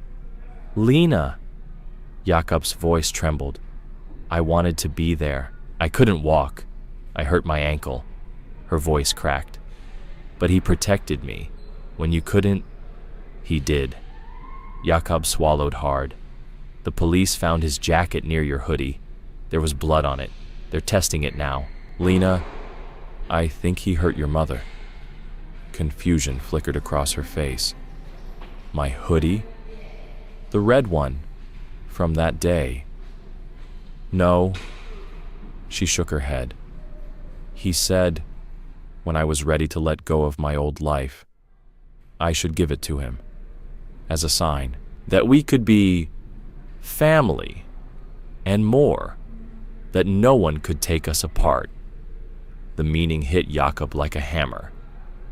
"Lena!" Jakob's voice trembled. "I wanted to be there. I couldn't walk. I hurt my ankle." Her voice cracked. "But he protected me. When you couldn't, he did." Jakob swallowed hard. "The police found his jacket near your hoodie. There was blood on it. They're testing it now. Lena, I think he hurt your mother." Confusion flickered across her face. "My hoodie? The red one, from that day." "No." She shook her head. "He said, when I was ready to let go of my old life, I should give it to him, as a sign that we could be family, and more, that no one could take us apart." The meaning hit Jakob like a hammer.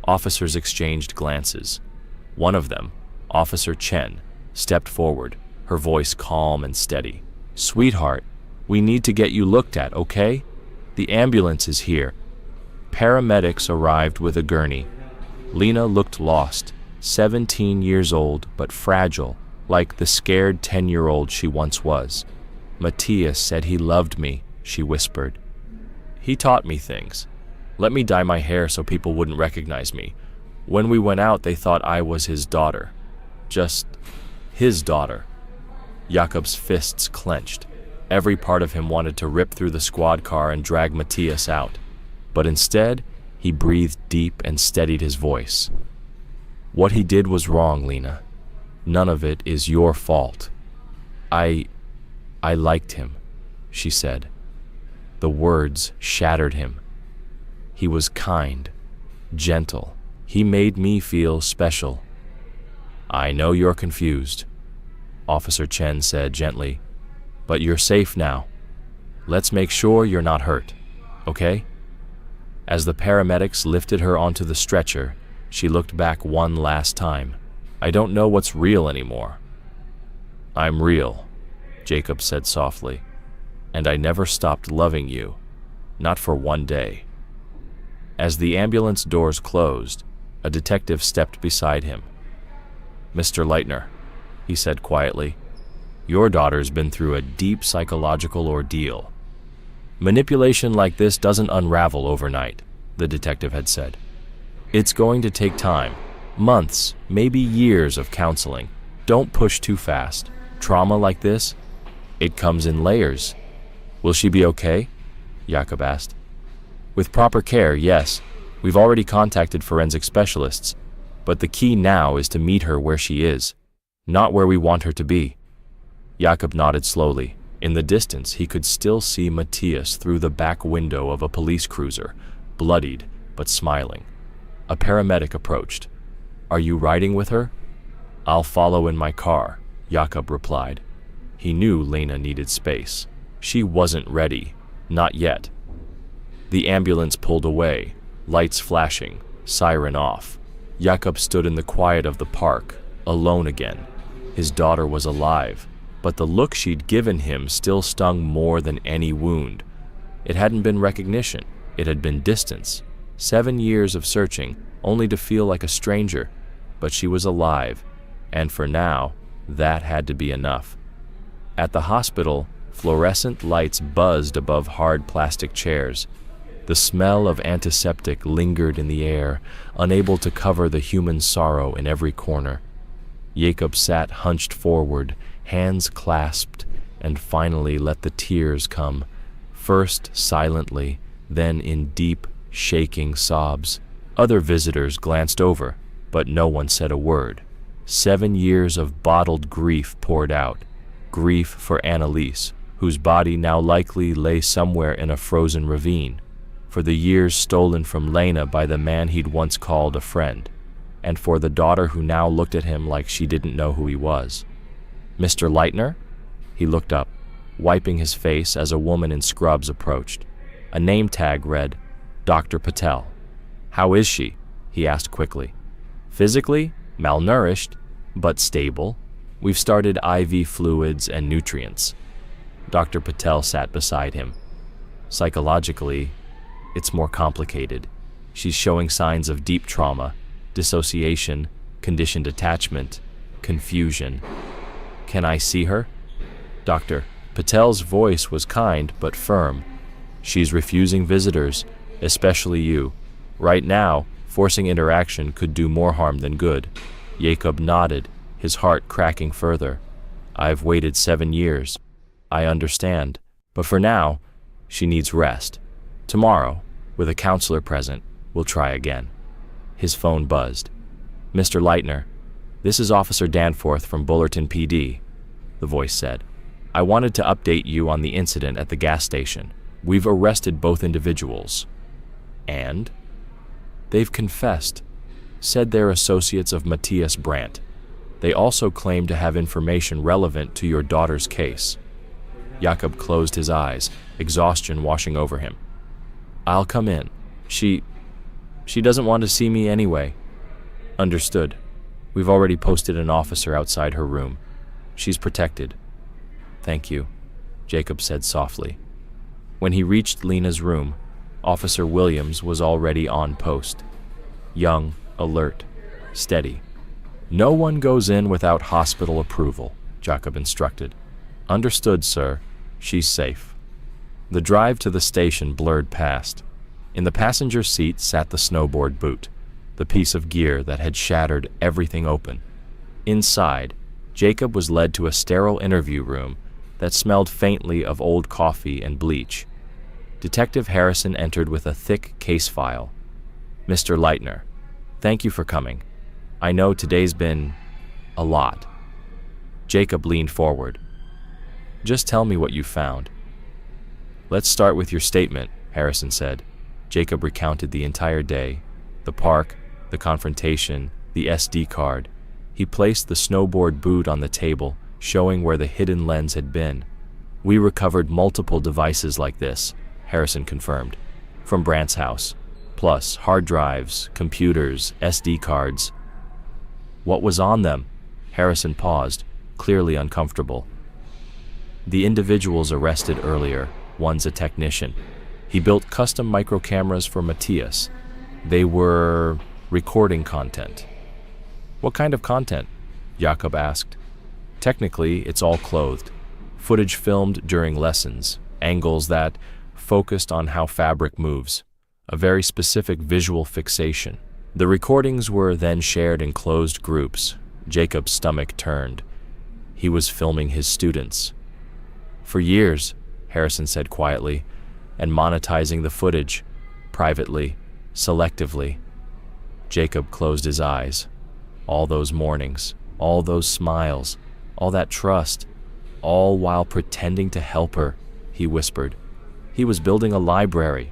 Officers exchanged glances. One of them, Officer Chen, stepped forward, her voice calm and steady. "Sweetheart, we need to get you looked at, okay? The ambulance is here." Paramedics arrived with a gurney. Lena looked lost, 17 years old but fragile, like the scared 10-year-old she once was. "Matthias said he loved me," she whispered. "He taught me things. Let me dye my hair so people wouldn't recognize me. When we went out, they thought I was his daughter. Just his daughter." Jakob's fists clenched. Every part of him wanted to rip through the squad car and drag Matthias out. But instead, he breathed deep and steadied his voice. "What he did was wrong, Lena. None of it is your fault." I liked him," she said. The words shattered him. He was kind, gentle, He made me feel special. I know you're confused, Officer Chen said gently, but you're safe now. Let's make sure you're not hurt, okay? As the paramedics lifted her onto the stretcher, she looked back one last time. I don't know what's real anymore. I'm real, Jacob said softly, and I never stopped loving you, not for one day. As the ambulance doors closed, a detective stepped beside him. Mr. Leitner, he said quietly, your daughter's been through a deep psychological ordeal. Manipulation like this doesn't unravel overnight, the detective had said. It's going to take time, months, maybe years of counseling. Don't push too fast. Trauma like this, it comes in layers. Will she be okay? Jakob asked. With proper care, yes. We've already contacted forensic specialists, but the key now is to meet her where she is, not where we want her to be. Jakob nodded slowly. In the distance, he could still see Matthias through the back window of a police cruiser, bloodied but smiling. A paramedic approached. Are you riding with her? I'll follow in my car, Jakob replied. He knew Lena needed space. She wasn't ready, not yet. The ambulance pulled away, lights flashing, siren off. Jakob stood in the quiet of the park, alone again. His daughter was alive, but the look she'd given him still stung more than any wound. It hadn't been recognition, it had been distance. 7 years of searching, only to feel like a stranger, but she was alive, and for now, that had to be enough. At the hospital, fluorescent lights buzzed above hard plastic chairs. The smell of antiseptic lingered in the air, unable to cover the human sorrow in every corner. Jacob sat hunched forward, hands clasped, and finally let the tears come, first silently, then in deep, shaking sobs. Other visitors glanced over, but no one said a word. 7 years of bottled grief poured out. Grief for Annalise, whose body now likely lay somewhere in a frozen ravine. For the years stolen from Lena by the man he'd once called a friend. And for the daughter who now looked at him like she didn't know who he was. Mr. Leitner? He looked up, wiping his face as a woman in scrubs approached. A name tag read, Dr. Patel. How is she? He asked quickly. Physically, malnourished, but stable. We've started IV fluids and nutrients. Dr. Patel sat beside him. Psychologically, it's more complicated. She's showing signs of deep trauma, dissociation, conditioned attachment, confusion. Can I see her? Dr. Patel's voice was kind but firm. She's refusing visitors, especially you. Right now, forcing interaction could do more harm than good. Jacob nodded, his heart cracking further. I've waited 7 years. I understand. But for now, she needs rest. Tomorrow, with a counselor present, we'll try again. His phone buzzed. Mr. Leitner, this is Officer Danforth from Bullerton PD, the voice said. I wanted to update you on the incident at the gas station. We've arrested both individuals. And? They've confessed, said they're associates of Matthias Brandt. They also claim to have information relevant to your daughter's case. Jakob closed his eyes, exhaustion washing over him. I'll come in. She doesn't want to see me anyway. Understood. We've already posted an officer outside her room. She's protected. Thank you, Jacob said softly. When he reached Lena's room, Officer Williams was already on post. Young, alert, steady. No one goes in without hospital approval, Jacob instructed. Understood, sir. She's safe. The drive to the station blurred past. In the passenger seat sat the snowboard boot, the piece of gear that had shattered everything open. Inside, Jacob was led to a sterile interview room that smelled faintly of old coffee and bleach. Detective Harrison entered with a thick case file. Mr. Leitner, thank you for coming. I know today's been a lot. Jacob leaned forward. Just tell me what you found. Let's start with your statement, Harrison said. Jacob recounted the entire day, the park, The confrontation, the SD card. He placed the snowboard boot on the table, showing where the hidden lens had been. We recovered multiple devices like this, Harrison confirmed, from Brandt's house, plus hard drives, computers, SD cards. What was on them? Harrison paused, clearly uncomfortable. The individuals arrested earlier, one's a technician. He built custom micro cameras for Matthias. They were recording content. What kind of content? Jakob asked. Technically, it's all clothed. Footage filmed during lessons, angles that focused on how fabric moves, a very specific visual fixation. The recordings were then shared in closed groups. Jacob's stomach turned. He was filming his students. For years, Harrison said quietly, and monetizing the footage, privately, selectively. Jacob closed his eyes. All those mornings, all those smiles, all that trust, all while pretending to help her, he whispered. He was building a library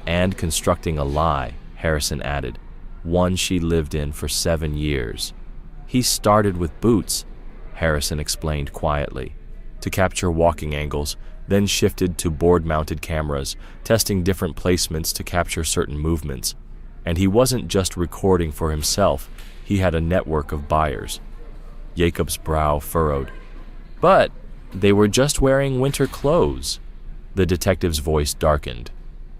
and constructing a lie, Harrison added, one she lived in for 7 years. He started with boots, Harrison explained quietly, to capture walking angles, then shifted to board-mounted cameras, testing different placements to capture certain movements. And he wasn't just recording for himself, he had a network of buyers. Jacob's brow furrowed. But they were just wearing winter clothes. The detective's voice darkened.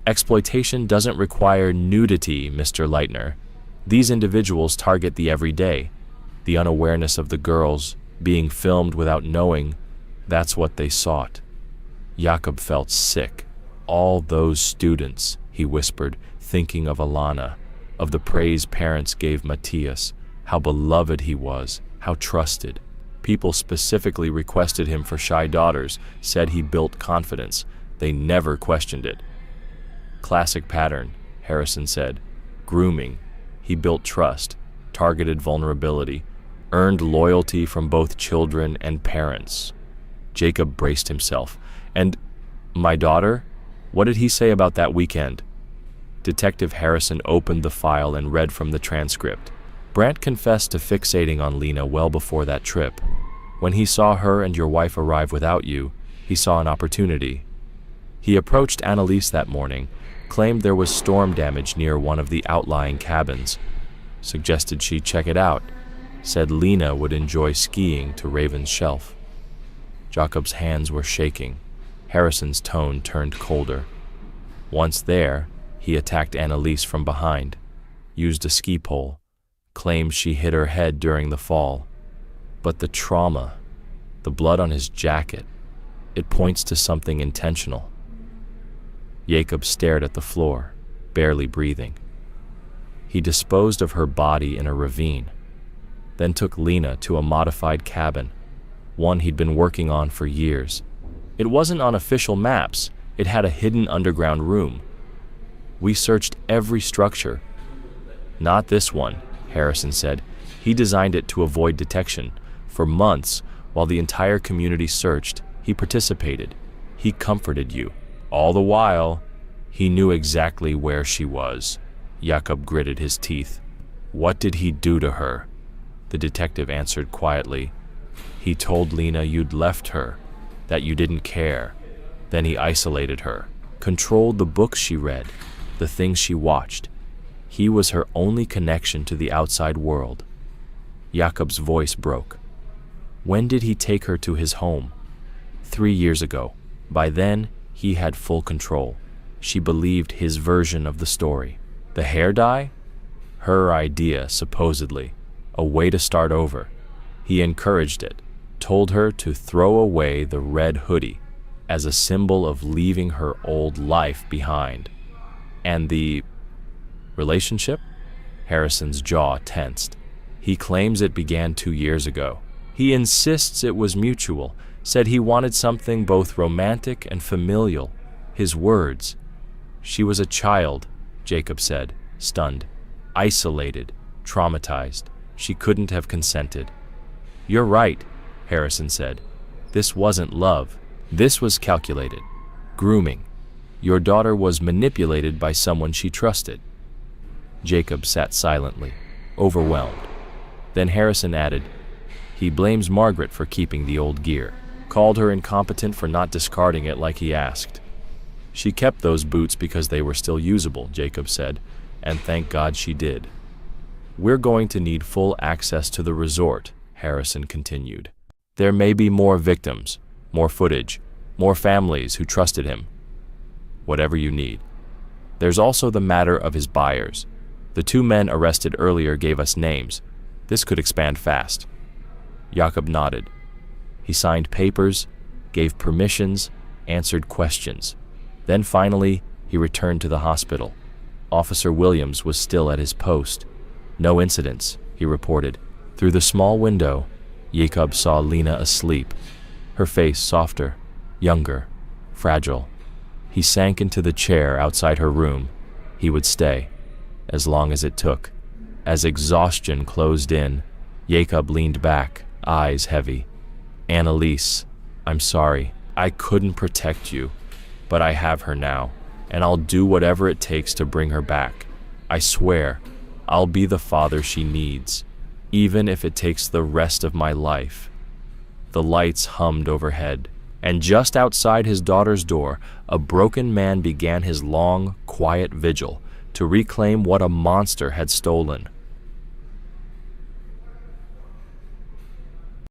Exploitation doesn't require nudity, Mr. Leitner. These individuals target the everyday, the unawareness of the girls, being filmed without knowing. That's what they sought. Jakob felt sick. All those students, he whispered, thinking of Alana, of the praise parents gave Matthias, how beloved he was, how trusted. People specifically requested him for shy daughters, said he built confidence. They never questioned it. Classic pattern, Harrison said. Grooming. He built trust, targeted vulnerability, earned loyalty from both children and parents. Jacob braced himself. And my daughter? What did he say about that weekend? Detective Harrison opened the file and read from the transcript. Brandt confessed to fixating on Lena well before that trip. When he saw her and your wife arrive without you, he saw an opportunity. He approached Annalise that morning, claimed there was storm damage near one of the outlying cabins, suggested she check it out, said Lena would enjoy skiing to Raven's Shelf. Jacob's hands were shaking. Harrison's tone turned colder. Once there, he attacked Annalise from behind, used a ski pole, claimed she hit her head during the fall. But the trauma, the blood on his jacket, it points to something intentional. Jacob stared at the floor, barely breathing. He disposed of her body in a ravine, then took Lena to a modified cabin, one he'd been working on for years. It wasn't on official maps. It had a hidden underground room. We searched every structure. Not this one, Harrison said. He designed it to avoid detection. For months, while the entire community searched, he participated. He comforted you. All the while, he knew exactly where she was. Jakob gritted his teeth. What did he do to her? The detective answered quietly. He told Lena you'd left her, that you didn't care. Then he isolated her, controlled the books she read, the things she watched. He was her only connection to the outside world. Jakob's voice broke. When did he take her to his home? 3 years ago. By then, he had full control. She believed his version of the story. The hair dye? Her idea, supposedly. A way to start over. He encouraged it, told her to throw away the red hoodie as a symbol of leaving her old life behind. And the relationship? Harrison's jaw tensed. He claims it began 2 years ago. He insists it was mutual, said he wanted something both romantic and familial. His words. She was a child, Jacob said, stunned, isolated, traumatized. She couldn't have consented. You're right, Harrison said. This wasn't love. This was calculated. Grooming. Your daughter was manipulated by someone she trusted. Jacob sat silently, overwhelmed. Then Harrison added, "He blames Margaret for keeping the old gear, called her incompetent for not discarding it like he asked. She kept those boots because they were still usable," Jacob said, "and thank God she did." "We're going to need full access to the resort," Harrison continued. "There may be more victims, more footage, more families who trusted him. Whatever you need. There's also the matter of his buyers. The 2 men arrested earlier gave us names. This could expand fast." Jacob nodded. He signed papers, gave permissions, answered questions. Then finally, he returned to the hospital. Officer Williams was still at his post. "No incidents," he reported. Through the small window, Jacob saw Lena asleep, her face softer, younger, fragile. He sank into the chair outside her room. He would stay, as long as it took. As exhaustion closed in, Jacob leaned back, eyes heavy. "Annalise, I'm sorry. I couldn't protect you, but I have her now, and I'll do whatever it takes to bring her back. I swear, I'll be the father she needs, even if it takes the rest of my life." The lights hummed overhead, and just outside his daughter's door, a broken man began his long, quiet vigil to reclaim what a monster had stolen.